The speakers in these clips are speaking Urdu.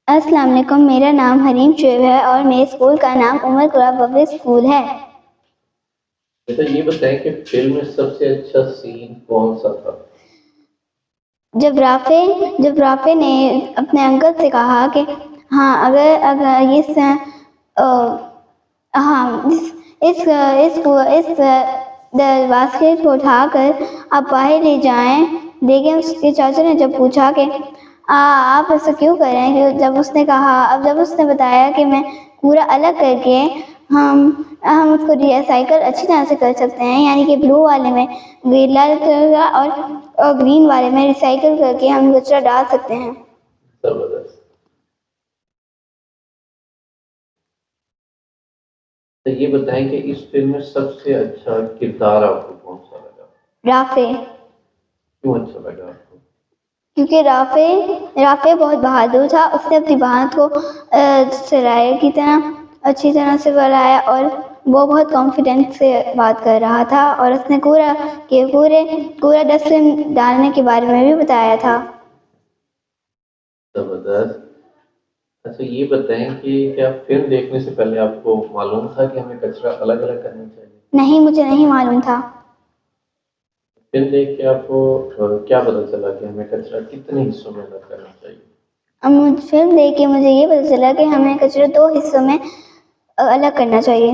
السلام علیکم، میرا نام حریم شعیب ہے اور میرے اسکول کا نام عمر قرہ پبلک اسکول ہے۔ بیٹا یہ بتائیں کہ فلم میں سب سے اچھا سین کون سا تھا؟ جب رافع نے اپنے انکل سے کہا کہ ہاں اگر اس باسکٹ کو اٹھا کر آپ باہر لے جائیں، لیکن اس کے چاچا نے جب پوچھا کہ آپ ایسا کیوں کر رہے ہیں، جب اس نے بتایا کہ میں پورا الگ کر کے ہم اس کو ری سائیکل اچھی طرح سے کر سکتے ہیں، یعنی کہ بلو والے میں لال کلر کا اور گرین والے میں ریسائیکل کر کے ہم کچرا ڈال سکتے ہیں۔ زبردست۔ تو یہ بتائیں کہ اس فلم میں سب سے اچھا کردار آپ کو کون سا لگا؟ رافع۔ کیوں اچھا لگا آپ کو؟ کیونکہ رافع بہت بہادر تھا، اس نے اپنی بات کو سرائے کی طرح اچھی طرح سے بڑھایا اور وہ بہت کانفیڈنس سے بات کر رہا تھا، اور اس نے پورا ڈسٹبن ڈالنے کے بارے میں بھی بتایا تھا۔ زبردست۔ اچھا یہ بتائیں کہ کیا فلم دیکھنے سے پہلے آپ کو معلوم تھا کہ ہمیں کچرا الگ الگ کرنا چاہیے؟ نہیں، مجھے نہیں معلوم تھا۔ فلم دیکھ کے آپ کو کیا پتا چلا کہ ہمیں کچرا کتنے حصوں میں الگ کرنا چاہیے؟ فلم دیکھ کے مجھے یہ پتا چلا کہ ہمیں کچرا 2 حصوں میں الگ کرنا چاہیے۔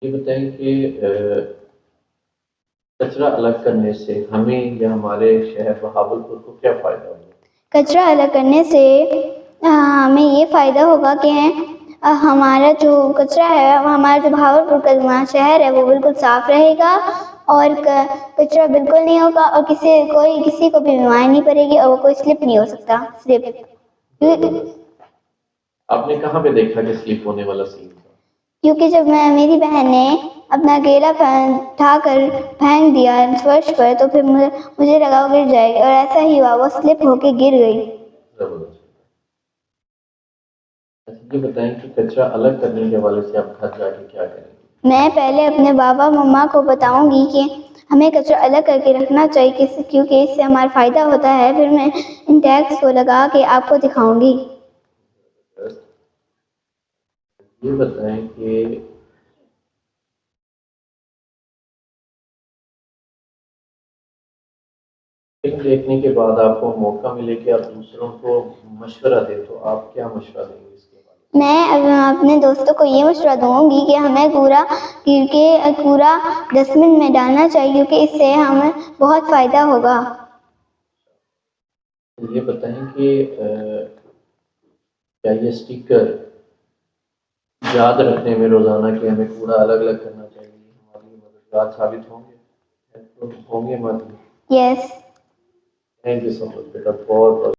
یہ بتائیں کہ کچرا الگ کرنے سے ہمیں یا ہمارے شہر بہاولپور کو کیا فائدہ ہوگا؟ کچرا الگ کرنے سے ہمیں یہ فائدہ ہوگا کہ ہمارا جو کچرا ہے، ہمارا جو بہاولپور کا شہر ہے وہ بالکل صاف رہے گا، اور کچرا بالکل نہیں ہوگا، اور کسی کو بھی بیماری نہیں پڑے گی، اور وہ کوئی سلپ نہیں ہو سکتا۔ آپ نے کہاں پہ دیکھا کہ سلپ ہونے والا سین تھا؟ کیونکہ جب میری بہن نے اپنا کیلا اٹھا کر پھینک دیا فرش پر، تو پھر مجھے لگا وہ گر جائے گی، اور ایسا ہی ہوا، وہ سلپ ہو کے گر گئی۔ یہ بتائیں کہ کچرا الگ کرنے کے حوالے سے آپ گھر جا کے کیا کریں گے؟ میں پہلے اپنے بابا مما کو بتاؤں گی کہ ہمیں کچرا الگ کر کے رکھنا چاہیے، کیونکہ اس سے ہمارا فائدہ ہوتا ہے، پھر میں ان ٹیگس کو لگا کے آپ کو دکھاؤں گی۔ یہ بتائیں کہ فلم دیکھنے کے بعد آپ کو موقع ملے کہ آپ دوسروں کو مشورہ دیں، تو آپ کیا مشورہ دیں گے اس کے بارے میں؟ میں اپنے دوستوں کو یہ مشورہ دوں گی کہ ہمیں کوڑا ڈسٹبن میں ڈالنا چاہیے، کیونکہ اس سے ہمیں بہت فائدہ ہوگا۔ یہ بتائیں کہ کیا یہ اسٹیکر یاد رکھنے میں روزانہ کہ ہمیں کوڑا الگ الگ کرنا چاہیے ہماری مددگار ثابت ہوں گے؟ یس۔ تھینک یو سو مچ بیٹا، بہت